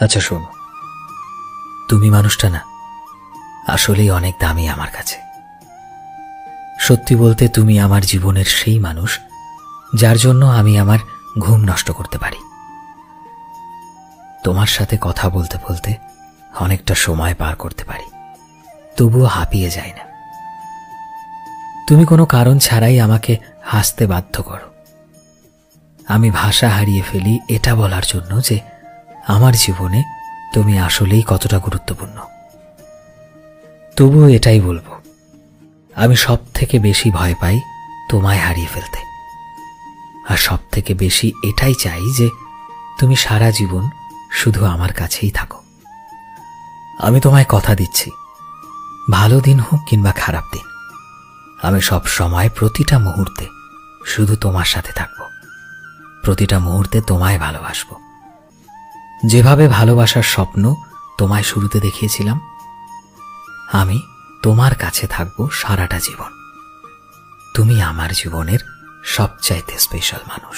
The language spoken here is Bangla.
আচ্ছা শোনো, তুমি মানুষটা না আসলেই অনেক দামি আমার কাছে। সত্যি বলতে তুমি আমার জীবনের সেই মানুষ যার জন্য আমি আমার ঘুম নষ্ট করতে পারি। তোমার সাথে কথা বলতে বলতে অনেকটা সময় পার করতে পারি, তবুও হাঁপিয়ে যায় না। তুমি কোনো কারণ ছাড়াই আমাকে হাসতে বাধ্য করো। আমি ভাষা হারিয়ে ফেলি এটা বলার জন্য যে আমার জীবনে তুমি আসলেই কতটা গুরুত্বপূর্ণ। তবুও এটাই বলবো, আমি সব থেকে বেশি ভয় পাই তোমায় হারিয়ে ফেলতে, আর সব থেকে বেশি এটাই চাই যে তুমি সারা জীবন শুধু আমার কাছেই থাকো। আমি তোমায় কথা দিচ্ছি, ভালো দিন হোক কিংবা খারাপ দিন, আমি সব সময় প্রতিটা মুহূর্তে শুধু তোমার সাথে থাকব, প্রতিটা মুহূর্তে তোমায় ভালোবাসবো। যেভাবে ভালোবাসার স্বপ্ন তোমায় শুরুতে দেখিয়েছিলাম, আমি তোমার কাছে থাকব সারাটা জীবন। তুমি আমার জীবনের সবচাইতে স্পেশাল মানুষ।